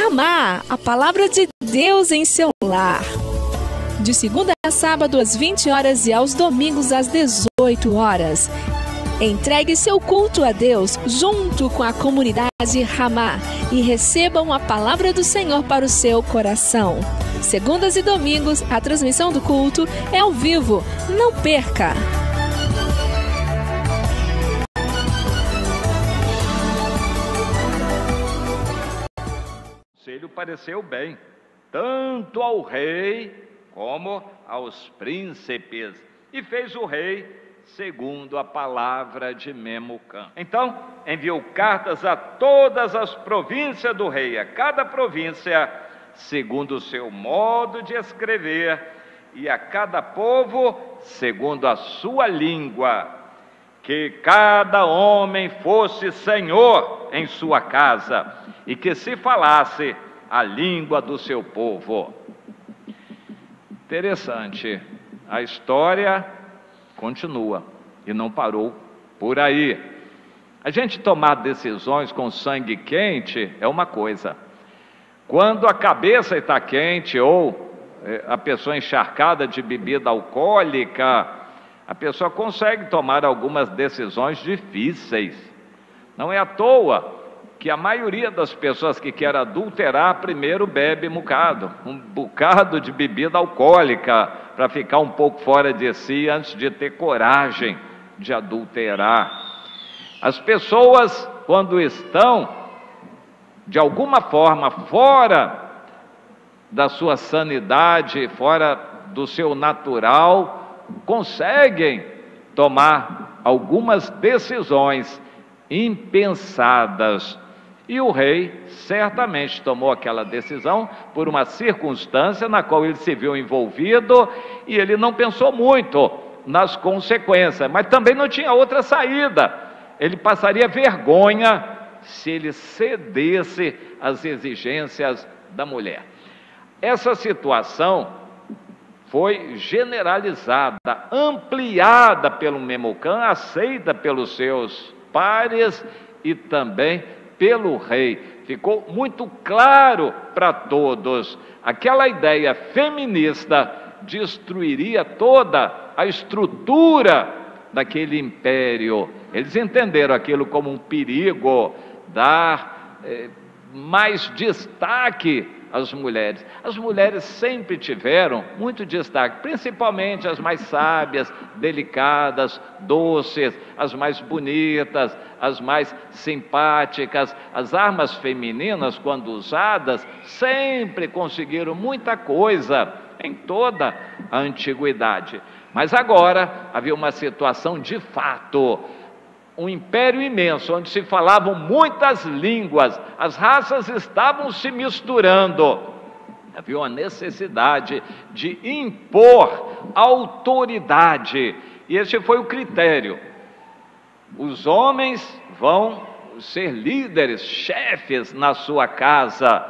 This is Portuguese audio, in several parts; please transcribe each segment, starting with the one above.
Ramá, a palavra de Deus em seu lar. De segunda a sábado às 20 horas e aos domingos às 18 horas. Entregue seu culto a Deus junto com a comunidade Ramá e recebam a palavra do Senhor para o seu coração. Segundas e domingos, a transmissão do culto é ao vivo. Não perca! O conselho pareceu bem, tanto ao rei como aos príncipes, e fez o rei segundo a palavra de Memucã. Então, enviou cartas a todas as províncias do rei, a cada província segundo o seu modo de escrever, e a cada povo segundo a sua língua, que cada homem fosse senhor em sua casa, e que se falasse a língua do seu povo. Interessante, a história continua e não parou por aí. A gente tomar decisões com sangue quente é uma coisa. Quando a cabeça está quente ou a pessoa encharcada de bebida alcoólica, a pessoa consegue tomar algumas decisões difíceis. Não é à toa que a maioria das pessoas que quer adulterar primeiro bebe um bocado de bebida alcoólica para ficar um pouco fora de si antes de ter coragem de adulterar. As pessoas, quando estão de alguma forma fora da sua sanidade, fora do seu natural, conseguem tomar algumas decisões impensadas. E o rei certamente tomou aquela decisão por uma circunstância na qual ele se viu envolvido e ele não pensou muito nas consequências, mas também não tinha outra saída. Ele passaria vergonha se ele cedesse às exigências da mulher. Essa situação foi generalizada, ampliada pelo Memucã, aceita pelos seus pares e também pelo rei. Ficou muito claro para todos. Aquela ideia feminista destruiria toda a estrutura daquele império. Eles entenderam aquilo como um perigo, dar mais destaque às mulheres. As mulheres sempre tiveram muito destaque, principalmente as mais sábias, delicadas, doces, as mais bonitas, as mais simpáticas. As armas femininas, quando usadas, sempre conseguiram muita coisa em toda a antiguidade. Mas agora havia uma situação de fato, um império imenso, onde se falavam muitas línguas, as raças estavam se misturando. Havia uma necessidade de impor autoridade, e esse foi o critério. Os homens vão ser líderes, chefes na sua casa.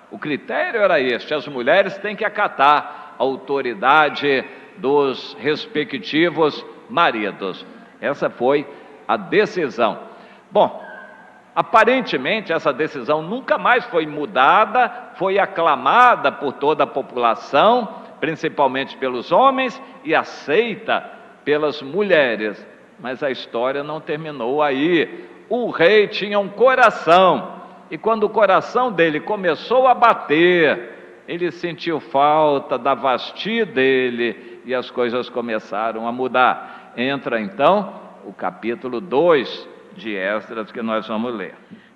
O critério era este: as mulheres têm que acatar a autoridade dos respectivos maridos. Essa foi a decisão. Bom, aparentemente essa decisão nunca mais foi mudada, foi aclamada por toda a população, principalmente pelos homens, e aceita pelas mulheres. Mas a história não terminou aí. O rei tinha um coração, e quando o coração dele começou a bater, ele sentiu falta da Vasti dele, e as coisas começaram a mudar. Entra então o capítulo 2 de Esdras, que nós vamos ler.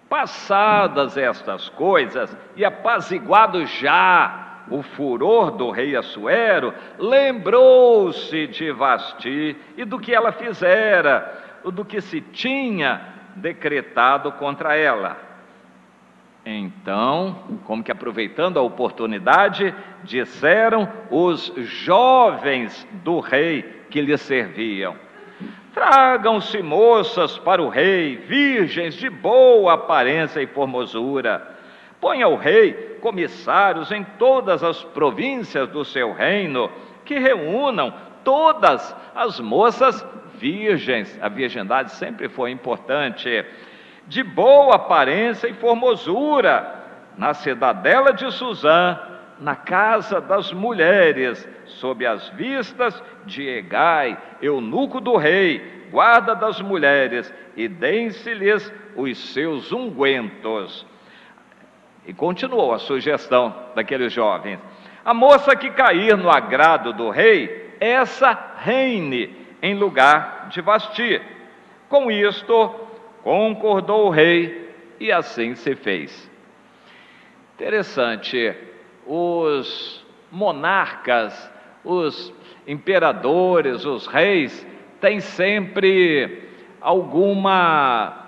Passadas estas coisas, e apaziguado já o furor do rei Assuero, lembrou-se de Vasti e do que ela fizera, do que se tinha decretado contra ela. Então, como que aproveitando a oportunidade, disseram os jovens do rei que lhe serviam: tragam-se moças para o rei, virgens de boa aparência e formosura. Ponha o rei comissários em todas as províncias do seu reino, que reúnam todas as moças virgens. A virgindade sempre foi importante. De boa aparência e formosura, na cidadela de Suzã, na casa das mulheres, sob as vistas de Hegai, eunuco do rei, guarda das mulheres, e deem-se-lhes os seus ungüentos. E continuou a sugestão daqueles jovens: a moça que cair no agrado do rei, essa reine em lugar de Vasti. Com isto, concordou o rei, e assim se fez. Interessante, os monarcas, os imperadores, os reis, têm sempre alguma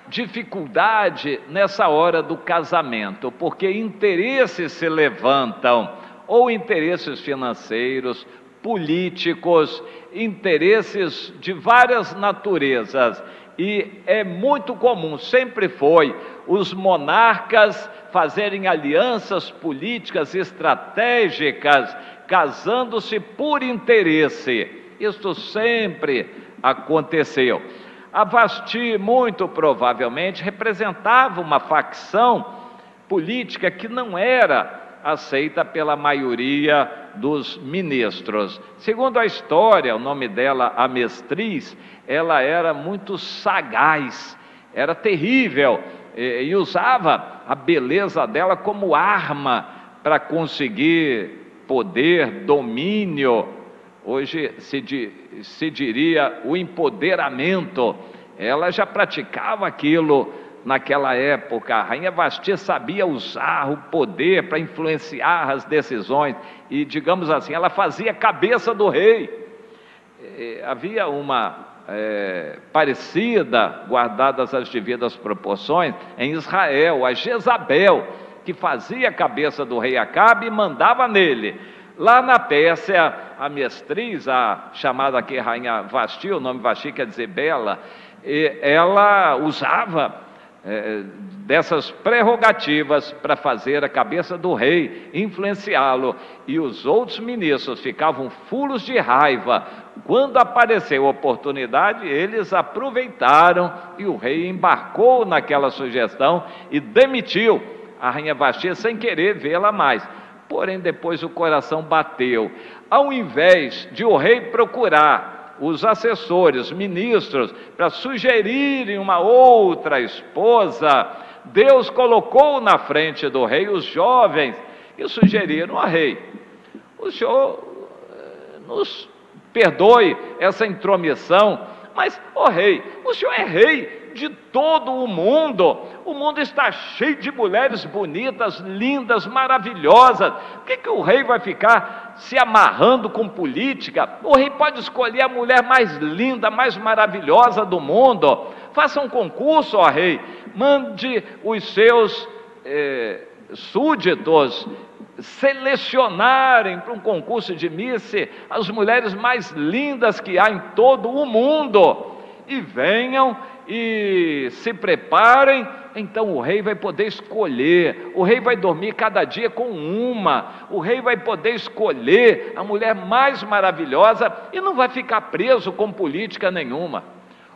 dificuldade nessa hora do casamento, porque interesses se levantam, ou interesses financeiros, políticos, interesses de várias naturezas, e é muito comum, sempre foi, os monarcas fazerem alianças políticas estratégicas, casando-se por interesse. Isso sempre aconteceu. A Vasti, muito provavelmente, representava uma facção política que não era aceita pela maioria dos ministros. Segundo a história, o nome dela, a Mestriz, ela era muito sagaz, era terrível, e usava a beleza dela como arma para conseguir poder, domínio. Hoje se diria o empoderamento. Ela já praticava aquilo naquela época. A rainha Vasti sabia usar o poder para influenciar as decisões e, digamos assim, ela fazia a cabeça do rei. Havia uma parecida, guardadas as devidas proporções, em Israel, a Jezabel, que fazia a cabeça do rei Acabe e mandava nele. Lá na Pérsia, a Mestriz, a chamada aqui rainha Vasti, o nome Vasti quer dizer bela, ela usava dessas prerrogativas para fazer a cabeça do rei, influenciá-lo, e os outros ministros ficavam fulos de raiva. Quando apareceu a oportunidade, eles aproveitaram, e o rei embarcou naquela sugestão e demitiu a rainha Vasti sem querer vê-la mais. Porém, depois o coração bateu. Ao invés de o rei procurar os assessores, ministros, para sugerirem uma outra esposa, Deus colocou na frente do rei os jovens e sugeriram ao rei: o senhor nos perdoe essa intromissão, mas, ó rei, o senhor é rei de todo o mundo está cheio de mulheres bonitas, lindas, maravilhosas. Por que o rei vai ficar se amarrando com política? O rei pode escolher a mulher mais linda, mais maravilhosa do mundo. Faça um concurso, ó rei, mande os seus súditos selecionarem para um concurso de Miss as mulheres mais lindas que há em todo o mundo, e venham e se preparem. Então o rei vai poder escolher, o rei vai dormir cada dia com uma, o rei vai poder escolher a mulher mais maravilhosa e não vai ficar preso com política nenhuma.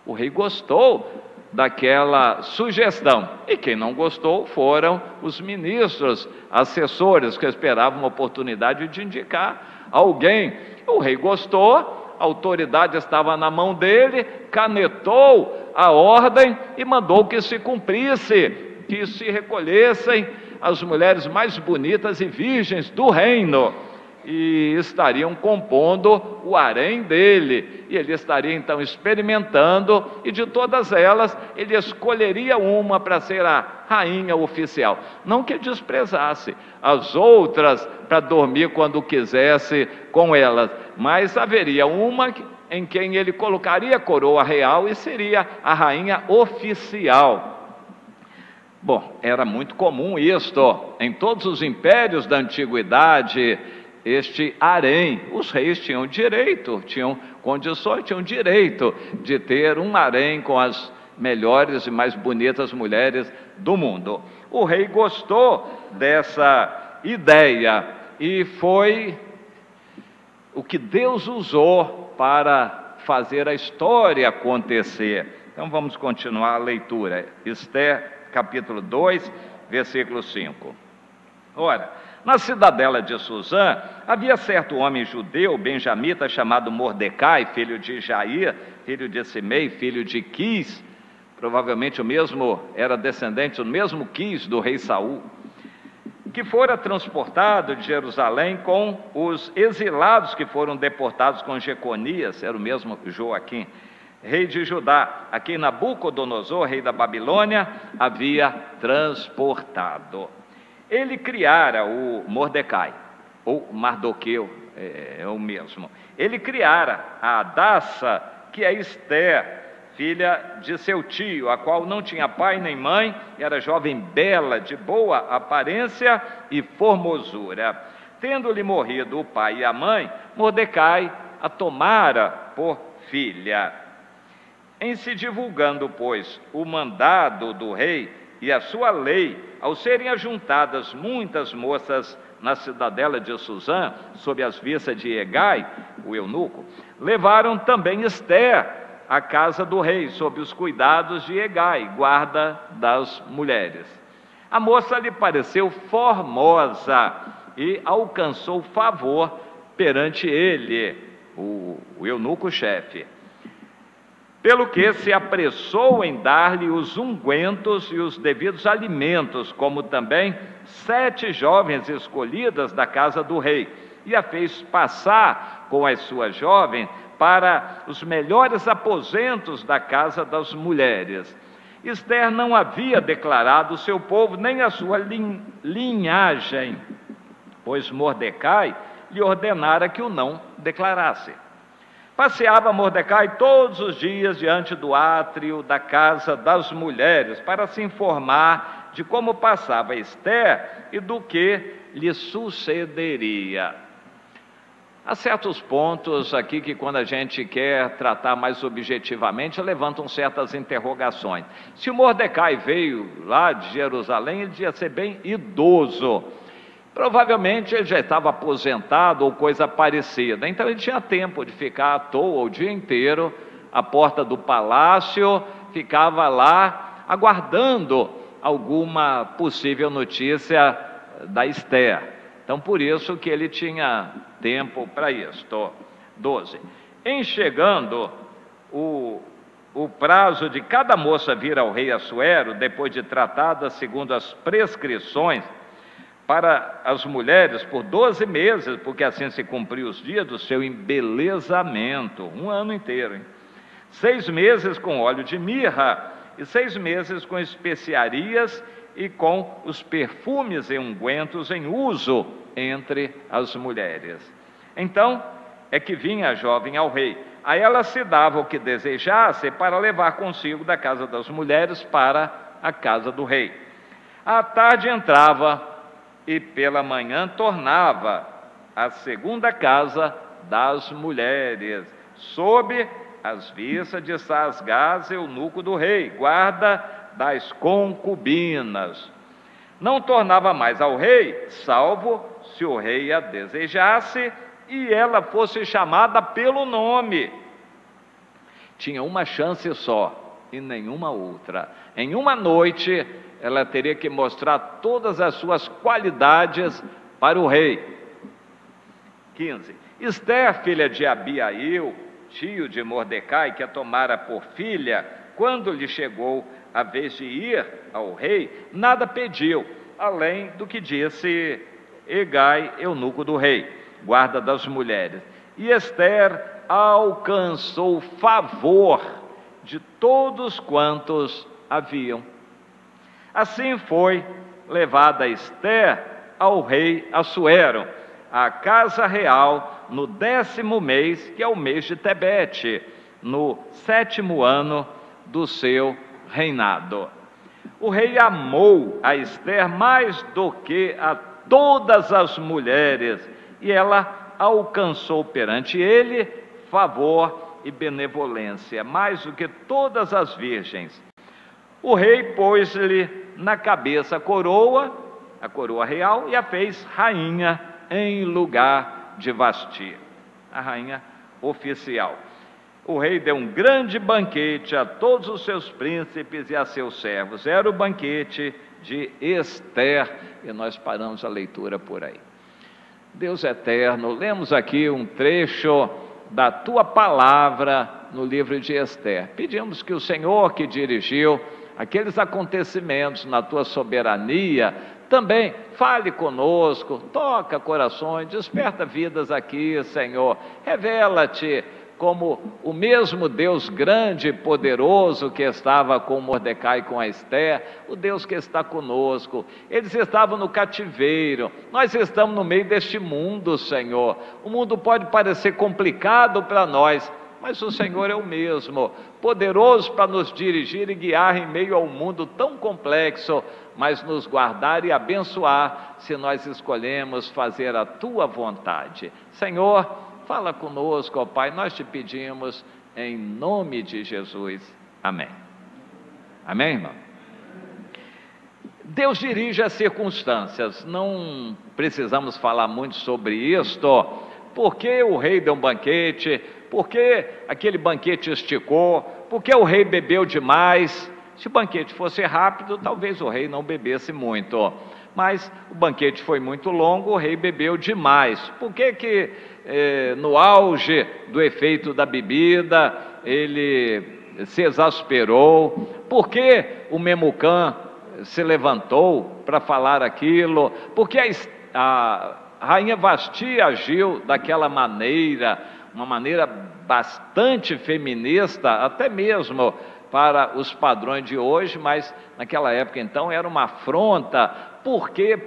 O rei gostou daquela sugestão, e quem não gostou foram os ministros, assessores, que esperavam uma oportunidade de indicar alguém. O rei gostou, a autoridade estava na mão dele, canetou a ordem e mandou que se cumprisse, que se recolhessem as mulheres mais bonitas e virgens do reino, e estariam compondo o harém dele, e ele estaria então experimentando, e de todas elas ele escolheria uma para ser a rainha oficial. Não que desprezasse as outras para dormir quando quisesse com elas, mas haveria uma em quem ele colocaria a coroa real e seria a rainha oficial. Bom, era muito comum isto em todos os impérios da antiguidade, este harém. Os reis tinham direito, tinham condições, tinham direito de ter um harém com as melhores e mais bonitas mulheres do mundo. O rei gostou dessa ideia e foi o que Deus usou para fazer a história acontecer. Então vamos continuar a leitura. Esther, capítulo 2, versículo 5. Ora, na cidadela de Susã, havia certo homem judeu, benjamita, chamado Mordecai, filho de Jair, filho de Simei, filho de Quis, provavelmente era descendente do mesmo Quis do rei Saul, que fora transportado de Jerusalém com os exilados que foram deportados com Jeconias, era o mesmo Joaquim, rei de Judá, a quem Nabucodonosor, rei da Babilônia, havia transportado. Ele criara o Mordecai, ou Mardoqueu, é o mesmo. Ele criara a Hadassa, que é Esther, filha de seu tio, a qual não tinha pai nem mãe, era jovem bela, de boa aparência e formosura. Tendo-lhe morrido o pai e a mãe, Mordecai a tomara por filha. Em se divulgando, pois, o mandado do rei e a sua lei, ao serem ajuntadas muitas moças na cidadela de Susã, sob as vistas de Hegai, o eunuco, levaram também Esther à casa do rei, sob os cuidados de Hegai, guarda das mulheres. A moça lhe pareceu formosa e alcançou favor perante ele, o eunuco-chefe, pelo que se apressou em dar-lhe os ungüentos e os devidos alimentos, como também 7 jovens escolhidas da casa do rei, e a fez passar com as suas jovens para os melhores aposentos da casa das mulheres. Esther não havia declarado o seu povo nem a sua linhagem, pois Mordecai lhe ordenara que o não declarasse. Passeava Mordecai todos os dias diante do átrio da casa das mulheres, para se informar de como passava Esther e do que lhe sucederia. Há certos pontos aqui que, quando a gente quer tratar mais objetivamente, levantam certas interrogações. Se o Mordecai veio lá de Jerusalém, ele devia ser bem idoso. Provavelmente ele já estava aposentado ou coisa parecida, então ele tinha tempo de ficar à toa o dia inteiro à porta do palácio, ficava lá aguardando alguma possível notícia da Esther. Então, por isso que ele tinha tempo para isto. 12. Em chegando o prazo de cada moça vir ao rei Assuero, depois de tratada segundo as prescrições, para as mulheres por 12 meses, porque assim se cumpriu os dias do seu embelezamento, 1 ano inteiro, hein? 6 meses com óleo de mirra, e 6 meses com especiarias e com os perfumes e ungüentos em uso entre as mulheres. Então é que vinha a jovem ao rei, a ela se dava o que desejasse para levar consigo da casa das mulheres para a casa do rei. À tarde entrava e pela manhã tornava à segunda casa das mulheres, sob as vistas de Sasgás, eunuco do rei, guarda das concubinas. Não tornava mais ao rei, salvo se o rei a desejasse e ela fosse chamada pelo nome. Tinha uma chance só e nenhuma outra. Em uma noite, ela teria que mostrar todas as suas qualidades para o rei. 15. Esther, filha de Abiail, tio de Mordecai, que a tomara por filha, quando lhe chegou a vez de ir ao rei, nada pediu, além do que disse Hegai, eunuco do rei, guarda das mulheres. E Esther alcançou favor de todos quantos haviam. Assim foi levada Esther ao rei Assuero, à casa real, no 10º mês, que é o mês de Tebete, no 7º ano do seu reinado. O rei amou a Esther mais do que a todas as mulheres, e ela alcançou perante ele favor e benevolência, mais do que todas as virgens. O rei pôs-lhe na cabeça a coroa real, e a fez rainha em lugar de Vasti, a rainha oficial. o rei deu um grande banquete a todos os seus príncipes e a seus servos. Era o banquete de Ester, e nós paramos a leitura por aí. Deus eterno, lemos aqui um trecho da tua palavra no livro de Ester. Pedimos que o Senhor, que dirigiu aqueles acontecimentos na tua soberania, também fale conosco, toca corações, desperta vidas aqui, Senhor. Revela-te como o mesmo Deus grande e poderoso que estava com Mordecai e com a Ester, o Deus que está conosco. Eles estavam no cativeiro, nós estamos no meio deste mundo, Senhor. O mundo pode parecer complicado para nós, mas o Senhor é o mesmo, poderoso para nos dirigir e guiar em meio ao mundo tão complexo, mas nos guardar e abençoar, se nós escolhemos fazer a tua vontade. Senhor, fala conosco, ó Pai, nós te pedimos em nome de Jesus. Amém. Amém, irmão? Deus dirige as circunstâncias, não precisamos falar muito sobre isto. Por que o rei deu um banquete? Por que aquele banquete esticou? Por que o rei bebeu demais? Se o banquete fosse rápido, talvez o rei não bebesse muito. Mas o banquete foi muito longo, o rei bebeu demais. Por que no auge do efeito da bebida, ele se exasperou? Por que o Memucã se levantou para falar aquilo? Por que a rainha Vasti agiu daquela maneira, uma maneira bastante feminista, até mesmo para os padrões de hoje, mas naquela época então era uma afronta. Por quê?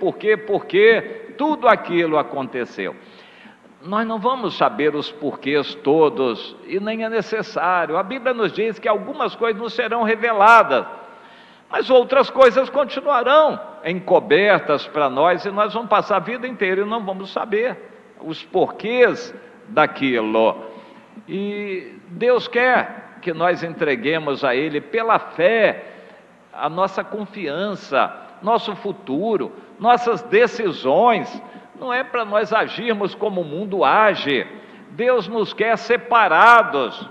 Tudo aquilo aconteceu. Nós não vamos saber os porquês todos, e nem é necessário. A Bíblia nos diz que algumas coisas não serão reveladas, mas outras coisas continuarão encobertas para nós, e nós vamos passar a vida inteira e não vamos saber os porquês daquilo. E Deus quer que nós entreguemos a Ele pela fé a nossa confiança, nosso futuro, nossas decisões. Não é para nós agirmos como o mundo age. Deus nos quer separados.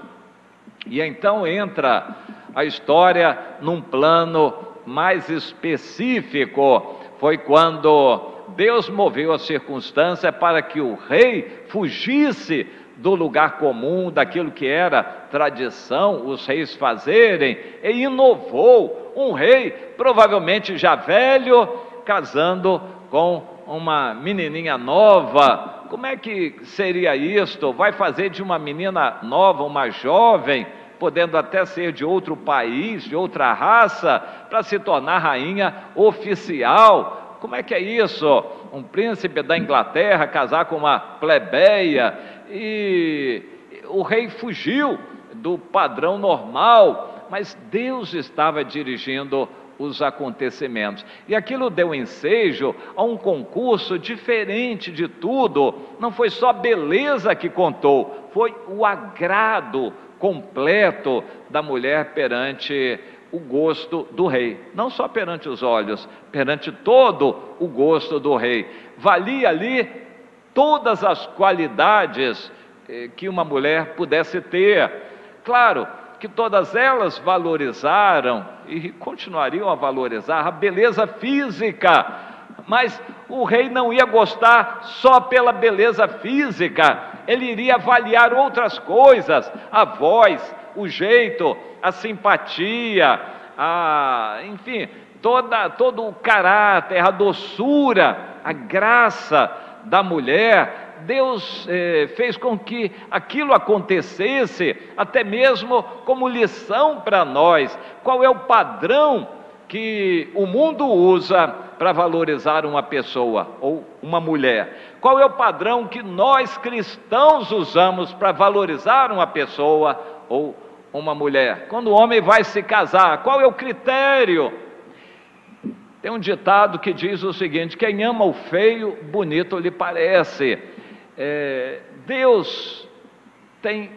E então entra a história num plano mais específico. Foi quando Deus moveu a circunstância para que o rei fugisse do lugar comum, daquilo que era tradição os reis fazerem, e inovou. Um rei, provavelmente já velho, casando com uma menininha nova. Como é que seria isto? Vai fazer de uma menina nova uma jovem, podendo até ser de outro país, de outra raça, para se tornar rainha oficial. Como é que é isso? Um príncipe da Inglaterra casar com uma plebeia. E o rei fugiu do padrão normal, mas Deus estava dirigindo os acontecimentos, e aquilo deu ensejo a um concurso diferente de tudo. Não foi só beleza que contou, foi o agrado completo da mulher perante o gosto do rei, não só perante os olhos, perante todo o gosto do rei. Valia ali todas as qualidades que uma mulher pudesse ter. Claro que todas elas valorizaram e continuariam a valorizar a beleza física, mas o rei não ia gostar só pela beleza física, ele iria avaliar outras coisas: a voz, o jeito, a simpatia, enfim, todo o caráter, a doçura, a graça da mulher. Deus fez com que aquilo acontecesse, até mesmo como lição para nós. Qual é o padrão que o mundo usa para valorizar uma pessoa ou uma mulher? Qual é o padrão que nós cristãos usamos para valorizar uma pessoa ou uma mulher? Quando o homem vai se casar, qual é o critério? Tem um ditado que diz o seguinte: quem ama o feio, bonito lhe parece. Deus tem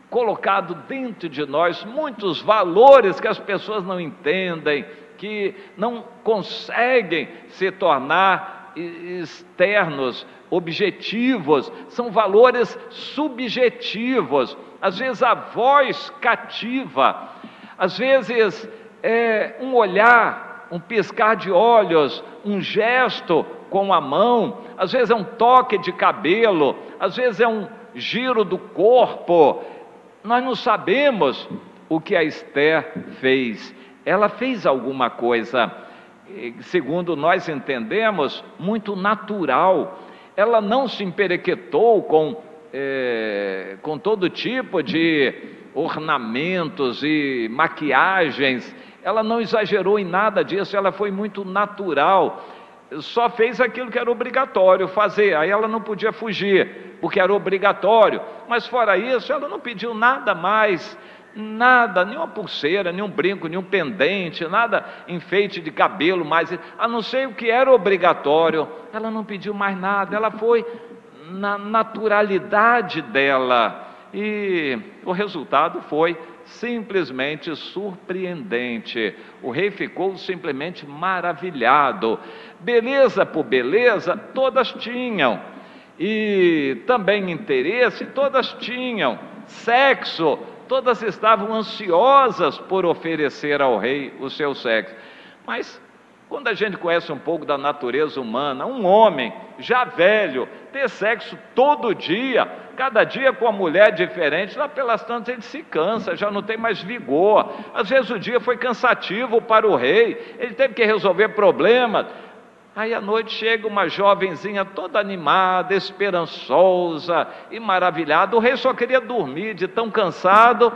colocado dentro de nós muitos valores que as pessoas não entendem, que não conseguem se tornar externos, objetivos. São valores subjetivos. às vezes a voz cativa, às vezes um olhar, um piscar de olhos, um gesto com a mão, às vezes é um toque de cabelo, às vezes é um giro do corpo. Nós não sabemos o que a Esther fez. Ela fez alguma coisa, segundo nós entendemos, muito natural. Ela não se emperequetou com todo tipo de ornamentos e maquiagens. Ela não exagerou em nada disso, ela foi muito natural. Só fez aquilo que era obrigatório fazer, aí ela não podia fugir, porque era obrigatório. Mas fora isso, ela não pediu nada mais, nada, nenhuma pulseira, nenhum brinco, nenhum pendente, nada enfeite de cabelo mais, a não ser o que era obrigatório. Ela não pediu mais nada, ela foi na naturalidade dela, e o resultado foi simplesmente surpreendente. O rei ficou simplesmente maravilhado. Beleza por beleza, todas tinham, e também interesse, todas tinham. Sexo, todas estavam ansiosas por oferecer ao rei o seu sexo. Mas quando a gente conhece um pouco da natureza humana, um homem já velho, ter sexo todo dia, cada dia com uma mulher diferente, lá pelas tantas ele se cansa, já não tem mais vigor. Às vezes o dia foi cansativo para o rei, ele teve que resolver problemas. Aí à noite chega uma jovenzinha toda animada, esperançosa e maravilhada. O rei só queria dormir de tão cansado,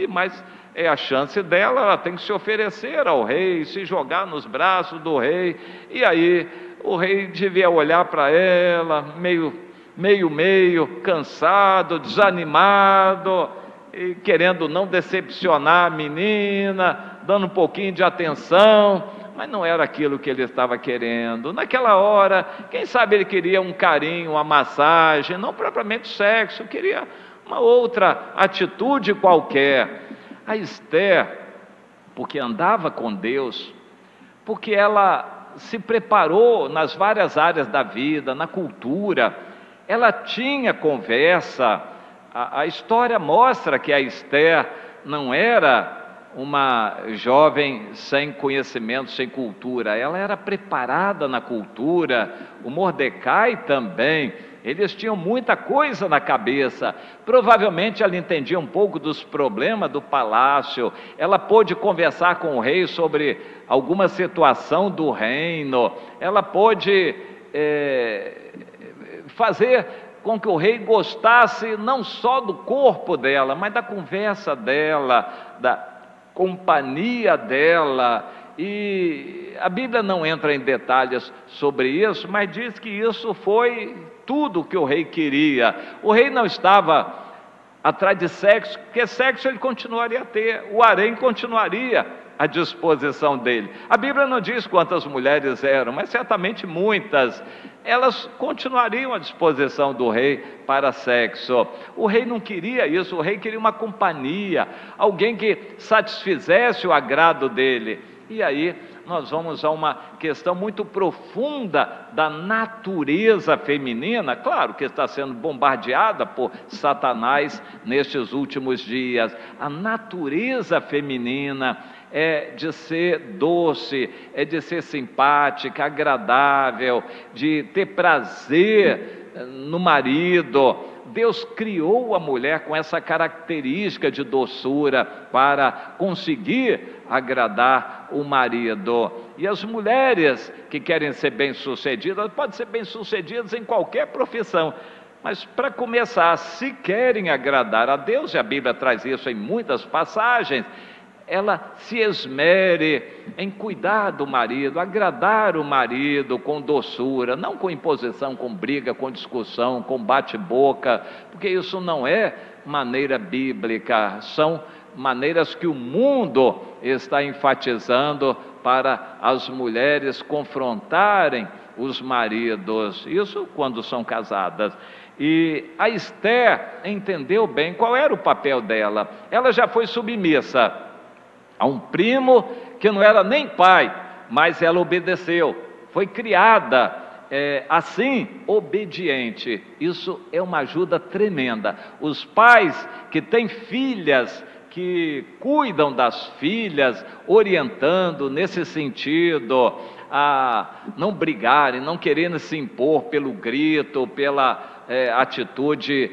mas é a chance dela, ela tem que se oferecer ao rei, se jogar nos braços do rei. E aí o rei devia olhar para ela, meio cansado, desanimado, e querendo não decepcionar a menina, dando um pouquinho de atenção. Mas não era aquilo que ele estava querendo. Naquela hora, quem sabe ele queria um carinho, uma massagem, não propriamente sexo, queria uma outra atitude qualquer. A Esther, porque andava com Deus, porque ela se preparou nas várias áreas da vida, na cultura, ela tinha conversa. A história mostra que a Esther não era uma jovem sem conhecimento, sem cultura, ela era preparada na cultura. O Mordecai também, eles tinham muita coisa na cabeça. Provavelmente ela entendia um pouco dos problemas do palácio, ela pôde conversar com o rei sobre alguma situação do reino, ela pôde fazer com que o rei gostasse não só do corpo dela, mas da conversa dela, da companhia dela. E a Bíblia não entra em detalhes sobre isso, mas diz que isso foi tudo que o rei queria. O rei não estava atrás de sexo, porque sexo ele continuaria a ter, o harém continuaria à disposição dele. A Bíblia não diz quantas mulheres eram, mas certamente muitas. Elas continuariam à disposição do rei para sexo. O rei não queria isso, o rei queria uma companhia, alguém que satisfizesse o agrado dele. E aí nós vamos a uma questão muito profunda da natureza feminina, claro que está sendo bombardeada por Satanás nestes últimos dias. A natureza feminina é de ser doce, é de ser simpática, agradável, de ter prazer no marido. Deus criou a mulher com essa característica de doçura para conseguir agradar o marido. E as mulheres que querem ser bem-sucedidas, podem ser bem-sucedidas em qualquer profissão, mas para começar, se querem agradar a Deus, e a Bíblia traz isso em muitas passagens, ela se esmere em cuidar do marido, agradar o marido com doçura, não com imposição, com briga, com discussão, com bate-boca, porque isso não é maneira bíblica, são maneiras que o mundo está enfatizando para as mulheres confrontarem os maridos, isso quando são casadas. E a Esther entendeu bem qual era o papel dela. Ela já foi submissa a um primo que não era nem pai, mas ela obedeceu, foi criada assim, obediente. Isso é uma ajuda tremenda. Os pais que têm filhas, que cuidam das filhas, orientando nesse sentido, a não brigarem, não querendo se impor pelo grito, pela atitude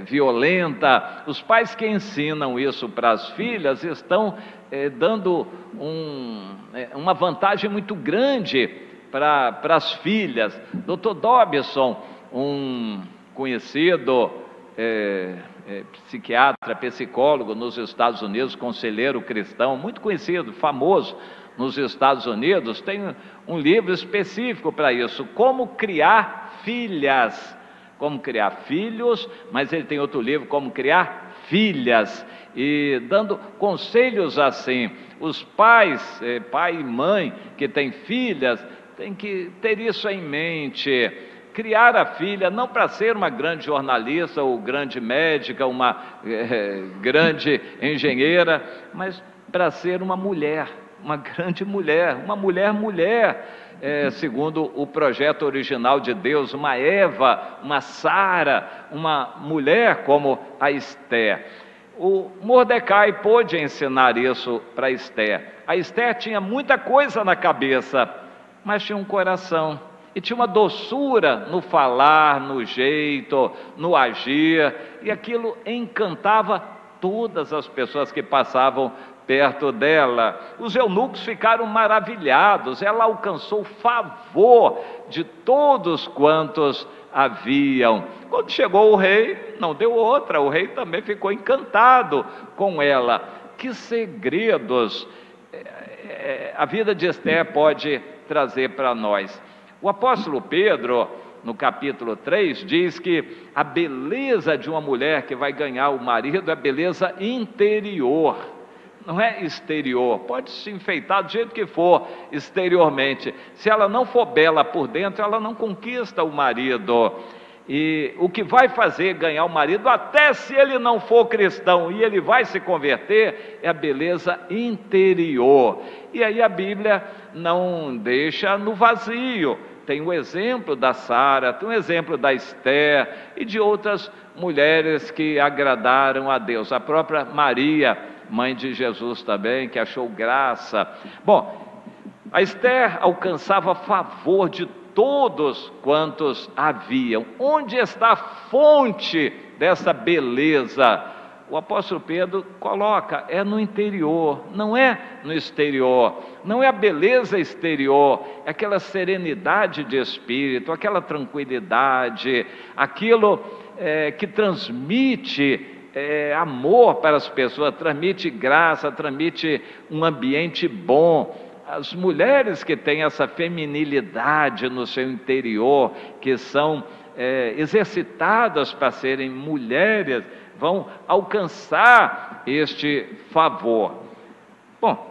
violenta. Os pais que ensinam isso para as filhas estão dando uma vantagem muito grande para as filhas. Dr. Dobson, um conhecido psiquiatra, psicólogo nos Estados Unidos, conselheiro cristão, muito conhecido, famoso nos Estados Unidos, tem um livro específico para isso, Como Criar Filhas, como criar filhos, mas ele tem outro livro, Como Criar Filhas, e dando conselhos assim. Os pais, pai e mãe que têm filhas, têm que ter isso em mente. Criar a filha não para ser uma grande jornalista ou grande médica, uma grande engenheira, mas para ser uma mulher, uma grande mulher, uma mulher, segundo o projeto original de Deus, uma Eva, uma Sara, uma mulher como a Esther. O Mordecai pôde ensinar isso para Esther. A Esther tinha muita coisa na cabeça, mas tinha um coração. E tinha uma doçura no falar, no jeito, no agir, e aquilo encantava todas as pessoas que passavam perto dela. Os eunucos ficaram maravilhados, ela alcançou o favor de todos quantos haviam. Quando chegou o rei, não deu outra, o rei também ficou encantado com ela. Que segredos a vida de Esther pode trazer para nós. O apóstolo Pedro, no capítulo 3, diz que a beleza de uma mulher que vai ganhar o marido é beleza interior, não é exterior. Pode se enfeitar do jeito que for exteriormente, se ela não for bela por dentro, ela não conquista o marido. E o que vai fazer ganhar o marido, até se ele não for cristão e ele vai se converter, é a beleza interior. E aí a Bíblia não deixa no vazio. Tem o exemplo da Sara, tem o exemplo da Esther e de outras mulheres que agradaram a Deus. A própria Maria, mãe de Jesus também, que achou graça. Bom, a Esther alcançava favor de todos quantos haviam. Onde está a fonte dessa beleza? O apóstolo Pedro coloca, é no interior, não é no exterior, não é a beleza exterior, é aquela serenidade de espírito, aquela tranquilidade, aquilo que transmite amor para as pessoas, transmite graça, transmite um ambiente bom. As mulheres que têm essa feminilidade no seu interior, que são exercitadas para serem mulheres, vão alcançar este favor. Bom,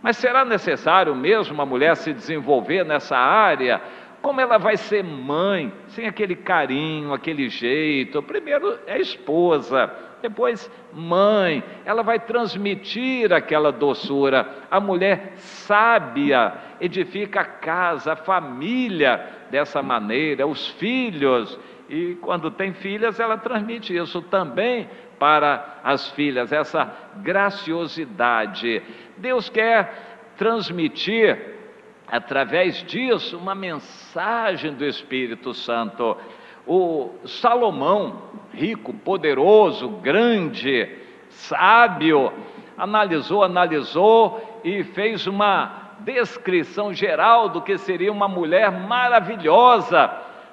mas será necessário mesmo uma mulher se desenvolver nessa área? Como ela vai ser mãe, sem aquele carinho, aquele jeito? Primeiro é esposa, depois mãe, ela vai transmitir aquela doçura. A mulher sábia edifica a casa, a família dessa maneira, os filhos. E quando tem filhas, ela transmite isso também para as filhas, essa graciosidade. Deus quer transmitir, através disso, uma mensagem do Espírito Santo. O Salomão, rico, poderoso, grande, sábio, analisou e fez uma descrição geral do que seria uma mulher maravilhosa,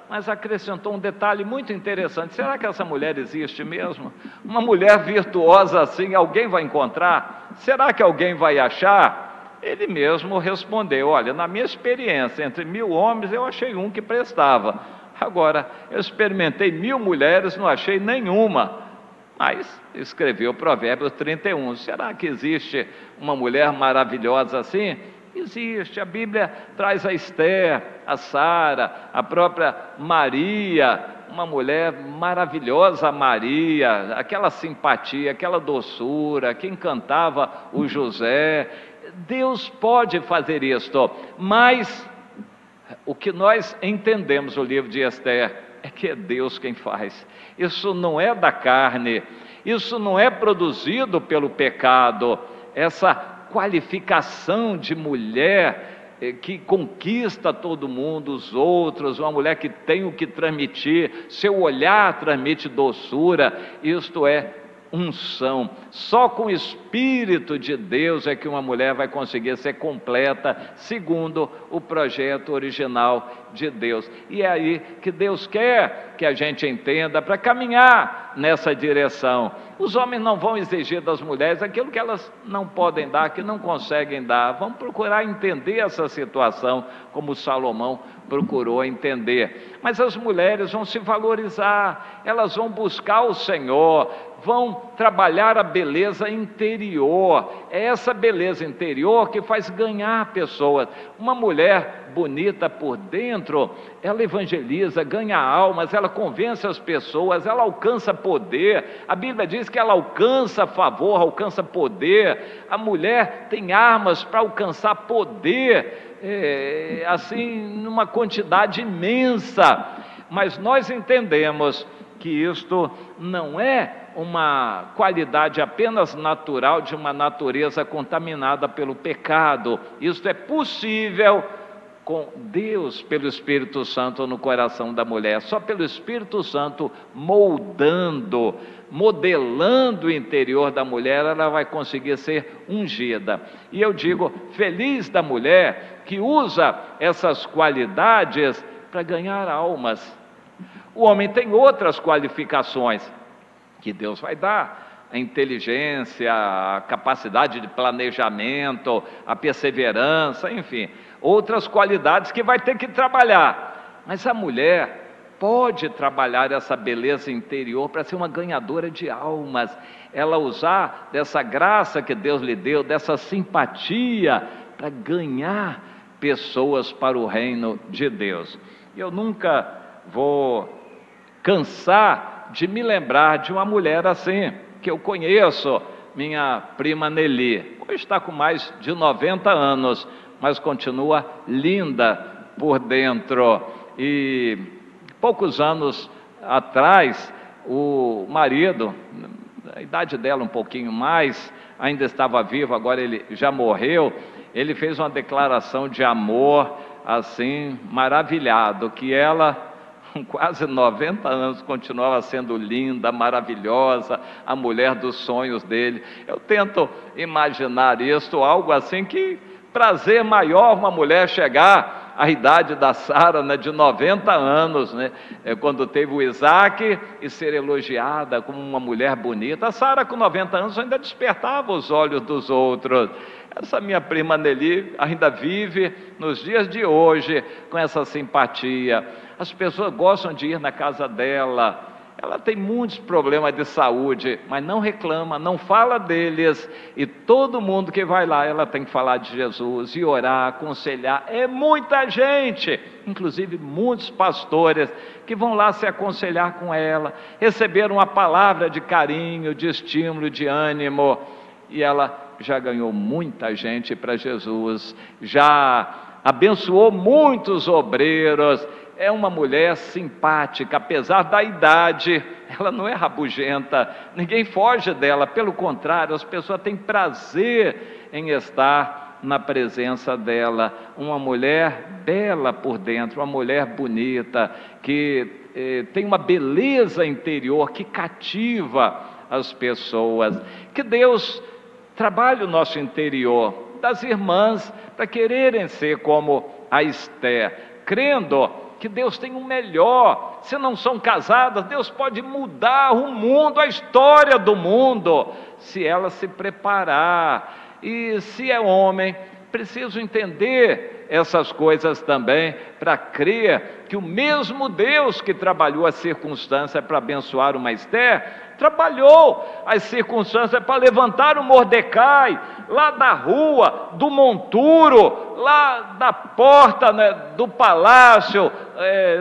mas acrescentou um detalhe muito interessante. Será que essa mulher existe mesmo? Uma mulher virtuosa assim, alguém vai encontrar? Será que alguém vai achar? Ele mesmo respondeu, olha, na minha experiência, entre 1000 homens, eu achei um que prestava. Agora, eu experimentei 1000 mulheres, não achei nenhuma. Mas escreveu Provérbios 31. Será que existe uma mulher maravilhosa assim? Existe. A Bíblia traz a Esther, a Sara, a própria Maria, uma mulher maravilhosa, Maria, aquela simpatia, aquela doçura, que encantava o José. Deus pode fazer isto, mas O que nós entendemos no livro de Esther é que é Deus quem faz. Isso não é da carne, isso não é produzido pelo pecado. Essa qualificação de mulher que conquista todo mundo, os outros, uma mulher que tem o que transmitir, seu olhar transmite doçura, isto é unção. Só com o Espírito de Deus é que uma mulher vai conseguir ser completa, segundo o projeto original de Deus. E é aí que Deus quer que a gente entenda, para caminhar nessa direção. Os homens não vão exigir das mulheres aquilo que elas não podem dar, que não conseguem dar. Vão procurar entender essa situação, como Salomão procurou entender. Mas as mulheres vão se valorizar, elas vão buscar o Senhor, vão trabalhar a beleza interior. É essa beleza interior que faz ganhar pessoas. Uma mulher bonita por dentro, ela evangeliza, ganha almas, ela convence as pessoas, ela alcança poder. A Bíblia diz que ela alcança favor, alcança poder. A mulher tem armas para alcançar poder, assim, numa quantidade imensa. Mas nós entendemos que isto não é uma qualidade apenas natural de uma natureza contaminada pelo pecado. Isto é possível com Deus, pelo Espírito Santo no coração da mulher. Só pelo Espírito Santo moldando, modelando o interior da mulher, ela vai conseguir ser ungida. E eu digo, feliz da mulher que usa essas qualidades para ganhar almas. O homem tem outras qualificações que Deus vai dar: a inteligência, a capacidade de planejamento, a perseverança, enfim, outras qualidades que vai ter que trabalhar. Mas a mulher pode trabalhar essa beleza interior para ser uma ganhadora de almas. Ela usar dessa graça que Deus lhe deu, dessa simpatia, para ganhar pessoas para o reino de Deus. Eu nunca vou cansar de me lembrar de uma mulher assim, que eu conheço, minha prima Nelly. Hoje está com mais de 90 anos, mas continua linda por dentro. E poucos anos atrás, o marido, a idade dela um pouquinho mais, ainda estava vivo, agora ele já morreu. Ele fez uma declaração de amor, assim, maravilhado, que ela, com quase 90 anos, continuava sendo linda, maravilhosa, a mulher dos sonhos dele. Eu tento imaginar isso, algo assim, que prazer maior uma mulher chegar à idade da Sara, né, de 90 anos, né, quando teve o Isaac, e ser elogiada como uma mulher bonita. A Sara, com 90 anos, ainda despertava os olhos dos outros. Essa minha prima Nelly ainda vive nos dias de hoje com essa simpatia. As pessoas gostam de ir na casa dela. Ela tem muitos problemas de saúde, mas não reclama, não fala deles. E todo mundo que vai lá, ela tem que falar de Jesus e orar, aconselhar. É muita gente, inclusive muitos pastores, que vão lá se aconselhar com ela, receber uma palavra de carinho, de estímulo, de ânimo. E ela já ganhou muita gente para Jesus, já abençoou muitos obreiros. É uma mulher simpática, apesar da idade, ela não é rabugenta, ninguém foge dela, pelo contrário, as pessoas têm prazer em estar na presença dela. Uma mulher bela por dentro, uma mulher bonita, que tem uma beleza interior que cativa as pessoas. Que Deus trabalhe o nosso interior, das irmãs, para quererem ser como a Esther, crendo que Deus tem o melhor. Se não são casadas, Deus pode mudar o mundo, a história do mundo, se ela se preparar. E se é homem, preciso entender essas coisas também, para crer que o mesmo Deus que trabalhou a circunstância para abençoar uma Esther, trabalhou as circunstâncias para levantar o Mordecai, lá da rua, do monturo, lá da porta, né, do palácio,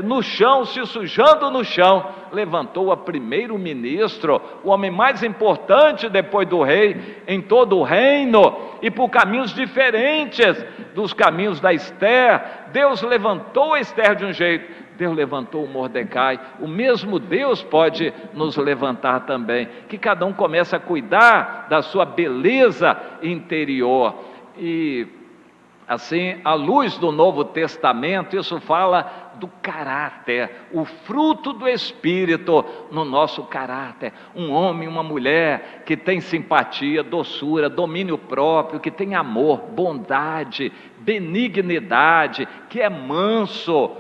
no chão, se sujando no chão, levantou a primeiro-ministro, o homem mais importante depois do rei, em todo o reino, e por caminhos diferentes dos caminhos da Esther, Deus levantou a Esther de um jeito, Deus levantou o Mordecai, o mesmo Deus pode nos levantar também, que cada um comece a cuidar da sua beleza interior. E assim, à luz do Novo Testamento, isso fala do caráter, o fruto do Espírito no nosso caráter. Um homem, uma mulher que tem simpatia, doçura, domínio próprio, que tem amor, bondade, benignidade, que é manso.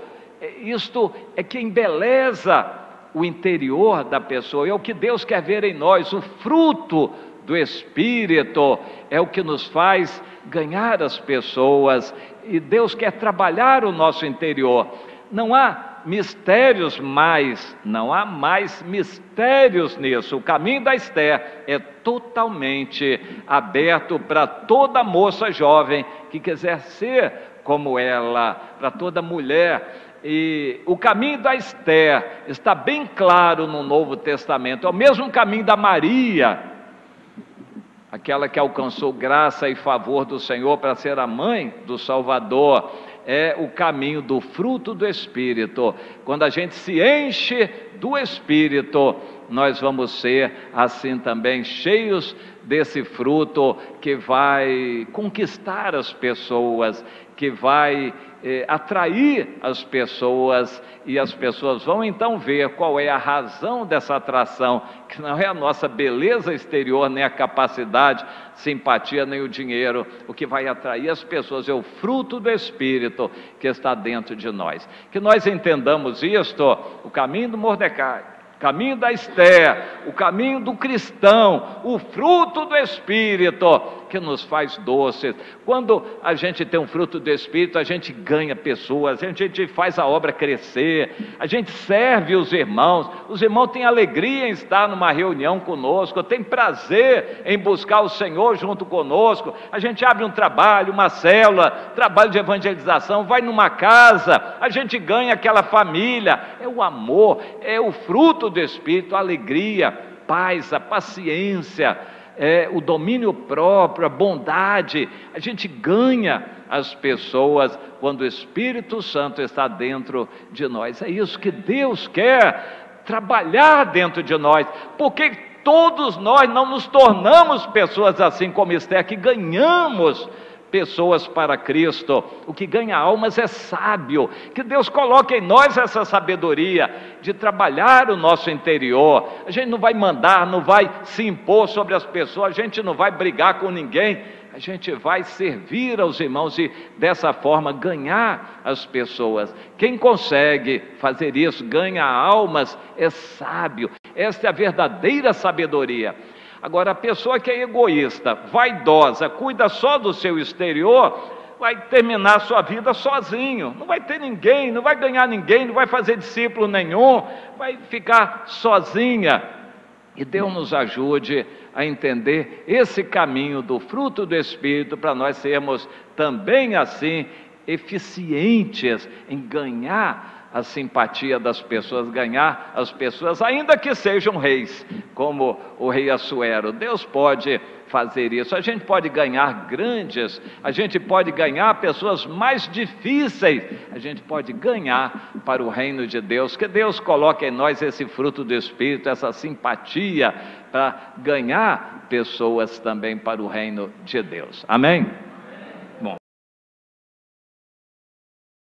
Isto é que embeleza o interior da pessoa, é o que Deus quer ver em nós. O fruto do Espírito é o que nos faz ganhar as pessoas, e Deus quer trabalhar o nosso interior. Não há mistérios mais, não há mais mistérios nisso. O caminho da Esther é totalmente aberto para toda moça jovem que quiser ser como ela, para toda mulher. E o caminho da Esther está bem claro no Novo Testamento, é o mesmo caminho da Maria, aquela que alcançou graça e favor do Senhor para ser a mãe do Salvador. É o caminho do fruto do Espírito. Quando a gente se enche do Espírito, nós vamos ser assim também, cheios desse fruto que vai conquistar as pessoas, que vai atrair as pessoas, e as pessoas vão então ver qual é a razão dessa atração, que não é a nossa beleza exterior, nem a capacidade, simpatia, nem o dinheiro. O que vai atrair as pessoas é o fruto do Espírito que está dentro de nós. Que nós entendamos isto, o caminho do Mordecai, o caminho da Esther, o caminho do cristão, o fruto do Espírito que nos faz doces. Quando a gente tem um fruto do Espírito, a gente ganha pessoas, a gente faz a obra crescer, a gente serve os irmãos têm alegria em estar numa reunião conosco, tem prazer em buscar o Senhor junto conosco. A gente abre um trabalho, uma célula, trabalho de evangelização, vai numa casa, a gente ganha aquela família. É o amor, é o fruto do Espírito, a alegria, paz, a paciência, o domínio próprio, a bondade. A gente ganha as pessoas quando o Espírito Santo está dentro de nós. É isso que Deus quer trabalhar dentro de nós, porque todos nós não nos tornamos pessoas assim como Esther, que ganhamos pessoas para Cristo. O que ganha almas é sábio. Que Deus coloque em nós essa sabedoria de trabalhar o nosso interior. A gente não vai mandar, não vai se impor sobre as pessoas, a gente não vai brigar com ninguém, a gente vai servir aos irmãos e dessa forma ganhar as pessoas. Quem consegue fazer isso, ganha almas, é sábio. Esta é a verdadeira sabedoria. Agora, a pessoa que é egoísta, vaidosa, cuida só do seu exterior, vai terminar sua vida sozinho, não vai ter ninguém, não vai ganhar ninguém, não vai fazer discípulo nenhum, vai ficar sozinha. E Deus nos ajude a entender esse caminho do fruto do Espírito, para nós sermos também assim eficientes em ganhar a simpatia das pessoas, ganhar as pessoas, ainda que sejam reis, como o rei Assuero. Deus pode fazer isso. A gente pode ganhar grandes, a gente pode ganhar pessoas mais difíceis, a gente pode ganhar para o reino de Deus. Que Deus coloque em nós esse fruto do Espírito, essa simpatia, para ganhar pessoas também para o reino de Deus. Amém?